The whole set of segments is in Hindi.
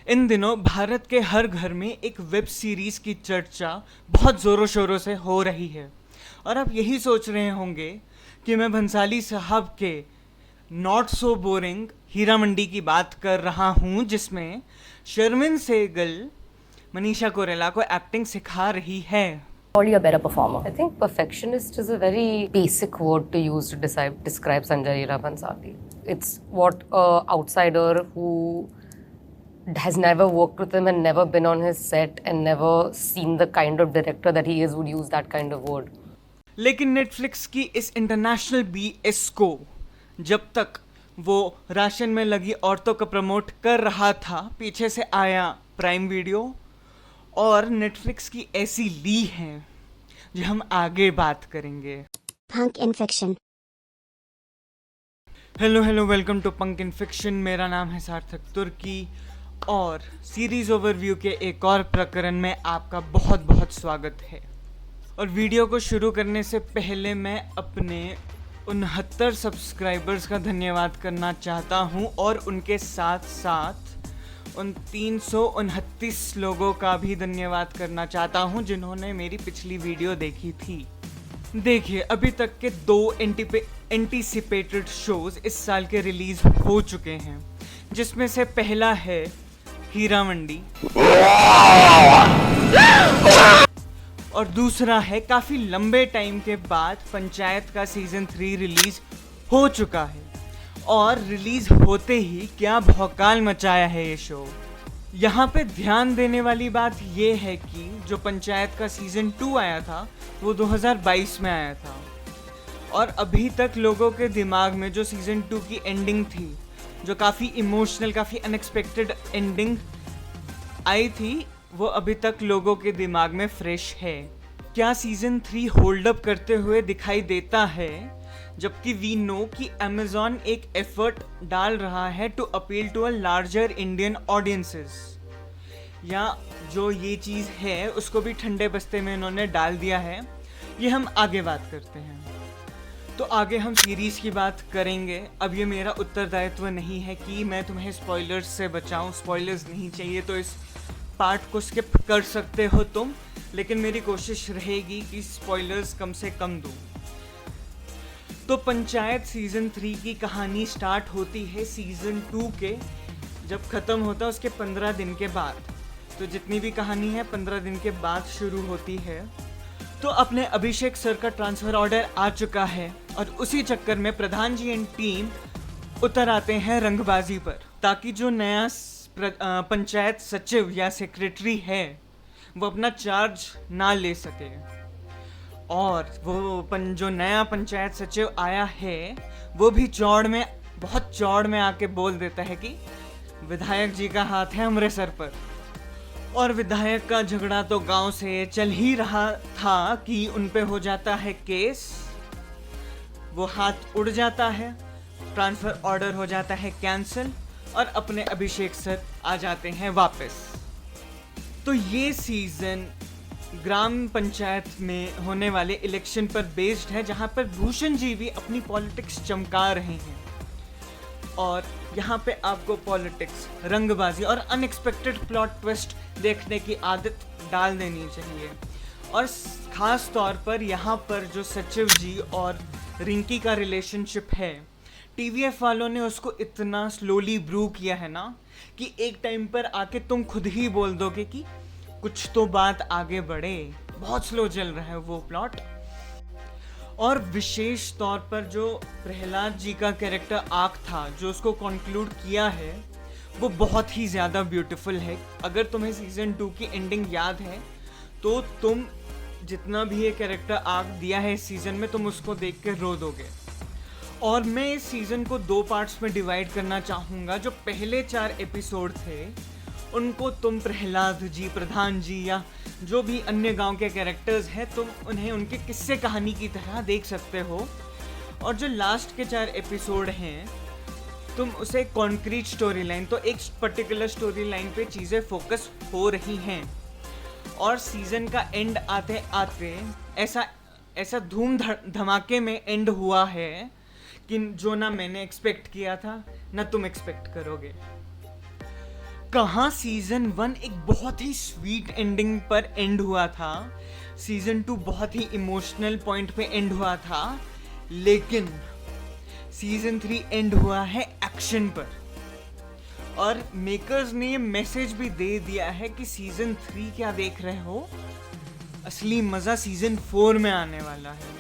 इन दिनों भारत के हर घर में एक वेब सीरीज की चर्चा बहुत ज़ोरों शोरों से हो रही है। और आप यही सोच रहे होंगे कि मैं भंसाली साहब के not so boring Heera Mandi की बात कर रहा हूँ, जिसमें शर्मिन सहगल मनीषा कोइराला को एक्टिंग सिखा रही है। Probably a better performer. I think perfectionist is a very basic word to use to describe Sanjay Leela Bhansali. It's what a outsider who has never worked with him and never been on his set and never seen the kind of director that he is would use that kind of word. लेकिन नेटफ्लिक्स की इस इंटरनेशनल BS को जब तक वो राशन में लगी औरतों को प्रमोट कर रहा था, पीछे से आया प्राइम वीडियो और नेटफ्लिक्स की ऐसी ली हैं जो हम आगे बात करेंगे। Punk in Fiction. Hello welcome to Punk in Fiction. मेरा नाम है सार्थक तुर्की और सीरीज ओवरव्यू के एक और प्रकरण में आपका बहुत बहुत स्वागत है। और वीडियो को शुरू करने से पहले मैं अपने 69 सब्सक्राइबर्स का धन्यवाद करना चाहता हूं और उनके साथ साथ उन 329 लोगों का भी धन्यवाद करना चाहता हूं जिन्होंने मेरी पिछली वीडियो देखी थी। देखिए, अभी तक के 2 एंटीसिपेटेड शोज इस साल के रिलीज हो चुके हैं, जिसमें से पहला है हीरा मंडी और दूसरा है काफ़ी लंबे टाइम के बाद पंचायत का सीज़न 3 रिलीज हो चुका है। और रिलीज होते ही क्या भौकाल मचाया है ये शो। यहाँ पे ध्यान देने वाली बात ये है कि जो पंचायत का सीज़न 2 आया था वो 2022 में आया था और अभी तक लोगों के दिमाग में जो सीज़न 2 की एंडिंग थी, जो काफ़ी इमोशनल, काफ़ी अनएक्सपेक्टेड एंडिंग आई थी, वो अभी तक लोगों के दिमाग में फ्रेश है। क्या सीज़न 3 होल्ड अप करते हुए दिखाई देता है, जबकि वी नो कि अमेज़ॉन एक एफर्ट डाल रहा है to appeal to a larger Indian audiences, या जो ये चीज़ है उसको भी ठंडे बस्ते में इन्होंने डाल दिया है। ये हम आगे बात करते हैं। तो आगे हम सीरीज़ की बात करेंगे। अब ये मेरा उत्तरदायित्व नहीं है कि मैं तुम्हें स्पॉयलर्स से बचाऊं। स्पॉयलर्स नहीं चाहिए तो इस पार्ट को स्किप कर सकते हो तुम, लेकिन मेरी कोशिश रहेगी कि स्पॉयलर्स कम से कम दूं। तो पंचायत सीज़न 3 की कहानी स्टार्ट होती है सीज़न 2 के जब ख़त्म होता है उसके 15 दिन के बाद। तो जितनी भी कहानी है 15 दिन के बाद शुरू होती है। तो अपने अभिषेक सर का ट्रांसफ़र ऑर्डर आ चुका है और उसी चक्कर में प्रधान जी एंड टीम उतर आते हैं रंगबाजी पर, ताकि जो नया पंचायत सचिव या सेक्रेटरी है वो अपना चार्ज ना ले सके। और वो जो नया पंचायत सचिव आया है वो भी बहुत चौड़ में आके बोल देता है कि विधायक जी का हाथ है हमारे सर पर। और विधायक का झगड़ा तो गांव से चल ही रहा था कि उन पे हो जाता है केस, वो हाथ उड़ जाता है, ट्रांसफ़र ऑर्डर हो जाता है कैंसिल और अपने अभिषेक सर आ जाते हैं वापस। तो ये सीज़न ग्राम पंचायत में होने वाले इलेक्शन पर बेस्ड है, जहां पर भूषण जी भी अपनी पॉलिटिक्स चमका रहे हैं। और यहाँ पे आपको पॉलिटिक्स, रंगबाजी और अनएक्सपेक्टेड प्लॉट ट्विस्ट देखने की आदत डाल देनी चाहिए। और ख़ास तौर पर यहाँ पर जो सचिव जी और रिंकी का रिलेशनशिप है, TVF वालों ने उसको इतना स्लोली ब्रू किया है ना कि एक टाइम पर आके तुम खुद ही बोल दोगे कि कुछ तो बात आगे बढ़े। बहुत स्लो चल रहा है वो प्लॉट। और विशेष तौर पर जो प्रहलाद जी का कैरेक्टर आर्क था, जो उसको कंक्लूड किया है, वो बहुत ही ज़्यादा ब्यूटीफुल है। अगर तुम्हें सीज़न 2 की एंडिंग याद है तो तुम जितना भी ये कैरेक्टर आर्क दिया है इस सीज़न में, तुम उसको देख के रो दोगे। और मैं इस सीज़न को 2 पार्ट्स में डिवाइड करना चाहूँगा। जो पहले 4 एपिसोड थे उनको तुम प्रहलाद जी, प्रधान जी या जो भी अन्य गांव के कैरेक्टर्स हैं, तुम उन्हें उनके किस्से कहानी की तरह देख सकते हो। और जो लास्ट के 4 एपिसोड हैं तुम उसे कॉन्क्रीट स्टोरी लाइन, तो एक पर्टिकुलर स्टोरी लाइन पे चीज़ें फोकस हो रही हैं। और सीज़न का एंड आते आते ऐसा धूम धमाके में एंड हुआ है कि जो ना मैंने एक्सपेक्ट किया था ना तुम एक्सपेक्ट करोगे। कहाँ सीजन 1 एक बहुत ही स्वीट एंडिंग पर एंड हुआ था, सीजन 2 बहुत ही इमोशनल पॉइंट पे एंड हुआ था, लेकिन सीजन 3 एंड हुआ है एक्शन पर। और मेकर्स ने ये मैसेज भी दे दिया है कि सीजन 3 क्या देख रहे हो, असली मजा सीजन 4 में आने वाला है।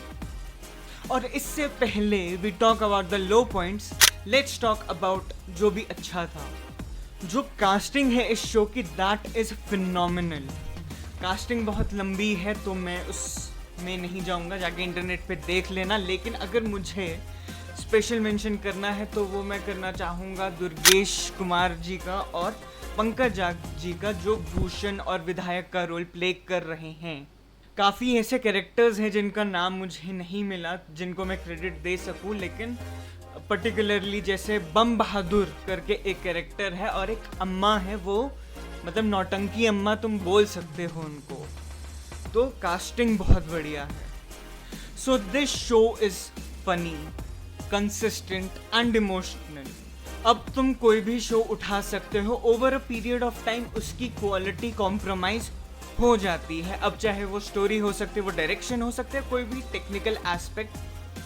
और इससे पहले we talk about the low points, let's talk about जो भी अच्छा था। जो कास्टिंग है इस शो की, दैट इज फिनोमिनल। कास्टिंग बहुत लंबी है तो मैं उसमें नहीं जाऊंगा, जाके इंटरनेट पे देख लेना। लेकिन अगर मुझे स्पेशल मेंशन करना है तो वो मैं करना चाहूँगा दुर्गेश कुमार जी का और पंकज जी का, जो भूषण और विधायक का रोल प्ले कर रहे हैं। काफ़ी ऐसे कैरेक्टर्स हैं जिनका नाम मुझे नहीं मिला, जिनको मैं क्रेडिट दे सकूं, लेकिन पर्टिकुलरली जैसे बम बहादुर करके एक कैरेक्टर है और एक अम्मा है, वो मतलब नौटंकी अम्मा तुम बोल सकते हो उनको। तो कास्टिंग बहुत बढ़िया है। So this show is funny, consistent and emotional. अब तुम कोई भी शो उठा सकते हो, over a period of time उसकी क्वालिटी कॉम्प्रोमाइज हो जाती है। अब चाहे वो स्टोरी हो सकती है, वो डायरेक्शन हो सकता है, कोई भी टेक्निकल एस्पेक्ट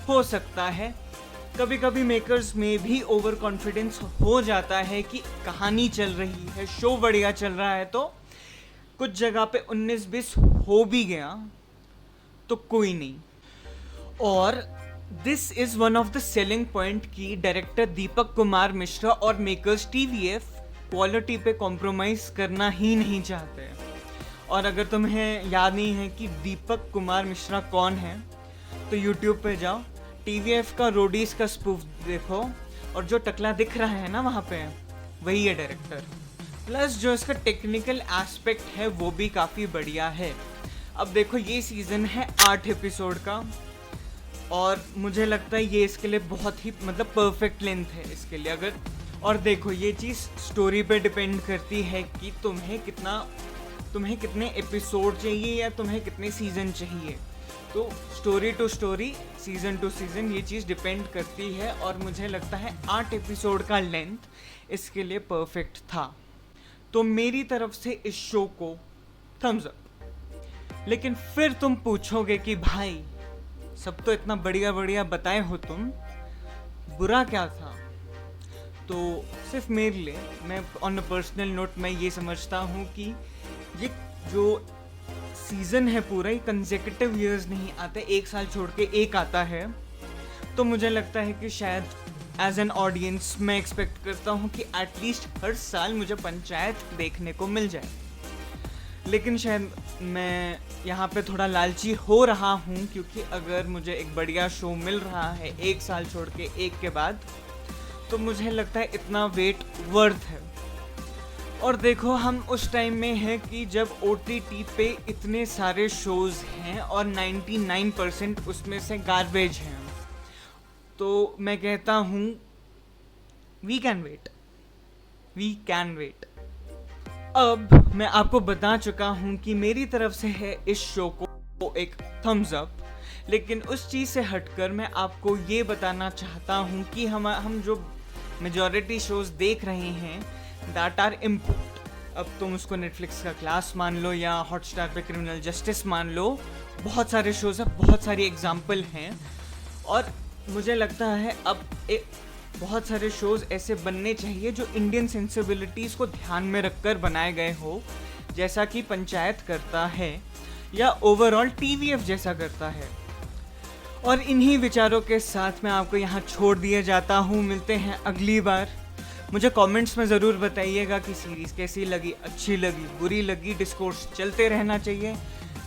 हो सकता है। कभी कभी मेकर्स में भी ओवर कॉन्फिडेंस हो जाता है कि कहानी चल रही है, शो बढ़िया चल रहा है, तो कुछ जगह पे 19-20 हो भी गया तो कोई नहीं। और this is one of the selling point की डायरेक्टर दीपक कुमार मिश्रा और मेकर्स टीवीएफ क्वालिटी पे कॉम्प्रोमाइज करना ही नहीं चाहते। और अगर तुम्हें याद नहीं है कि दीपक कुमार मिश्रा कौन है, तो यूट्यूब पे जाओ, टीवीएफ का रोडीज का स्पूफ देखो, और जो टकला दिख रहा है ना वहाँ पे, वही है डायरेक्टर। प्लस जो इसका टेक्निकल एस्पेक्ट है वो भी काफ़ी बढ़िया है। अब देखो ये सीज़न है 8 एपिसोड का, और मुझे लगता है ये इसके लिए बहुत ही मतलब परफेक्ट लेंथ है इसके लिए। अगर और देखो ये चीज़ स्टोरी पे डिपेंड करती है कि तुम्हें कितने एपिसोड चाहिए या तुम्हें कितने सीज़न चाहिए। तो story to story, season to season ये चीज़ डिपेंड करती है, और मुझे लगता है 8 एपिसोड का लेंथ इसके लिए परफेक्ट था। तो मेरी तरफ से इस शो को थम्स अप। लेकिन फिर तुम पूछोगे कि भाई सब तो इतना बढ़िया बढ़िया बताए हो तुम, बुरा क्या था? तो सिर्फ मेरे लिए, मैं ऑन अ पर्सनल नोट मैं ये समझता हूँ कि ये जो सीज़न है पूरा, ये कंसेक्यूटिव ईयर्स नहीं आते, एक साल छोड़ के एक आता है। तो मुझे लगता है कि शायद एज एन ऑडियंस मैं एक्सपेक्ट करता हूँ कि एटलीस्ट हर साल मुझे पंचायत देखने को मिल जाए। लेकिन शायद मैं यहाँ पे थोड़ा लालची हो रहा हूँ, क्योंकि अगर मुझे एक बढ़िया शो मिल रहा है एक साल छोड़ के एक के बाद, तो मुझे लगता है इतना वेट वर्थ है। और देखो हम उस टाइम में हैं कि जब OTT पे इतने सारे शोज़ हैं और 99% उसमें से गार्बेज हैं। तो मैं कहता हूँ वी कैन वेट। अब मैं आपको बता चुका हूँ कि मेरी तरफ से है इस शो को एक थम्स अप, लेकिन उस चीज़ से हटकर मैं आपको ये बताना चाहता हूँ कि हम जो मेजॉरिटी शोज़ देख रहे हैं दैट आर इम्पोर्ट। अब तुम उसको नेटफ्लिक्स का क्लास मान लो या हॉटस्टार पे क्रिमिनल जस्टिस मान लो, बहुत सारे शोज़ हैं, बहुत सारी एग्जाम्पल हैं। और मुझे लगता है अब बहुत सारे शोज़ ऐसे बनने चाहिए जो इंडियन सेंसिबिलिटीज़ को ध्यान में रखकर बनाए गए हो, जैसा कि पंचायत करता है या ओवरऑल TVF जैसा करता है। और इन्हीं विचारों के साथ मैं आपको यहाँ छोड़ दिया जाता हूँ। मिलते हैं अगली बार। मुझे कमेंट्स में ज़रूर बताइएगा कि सीरीज़ कैसी लगी, अच्छी लगी, बुरी लगी। डिस्कोर्स चलते रहना चाहिए।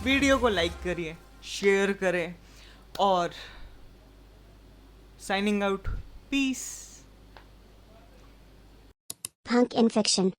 वीडियो को लाइक करिए, शेयर करें, और signing out, peace. Punk infection.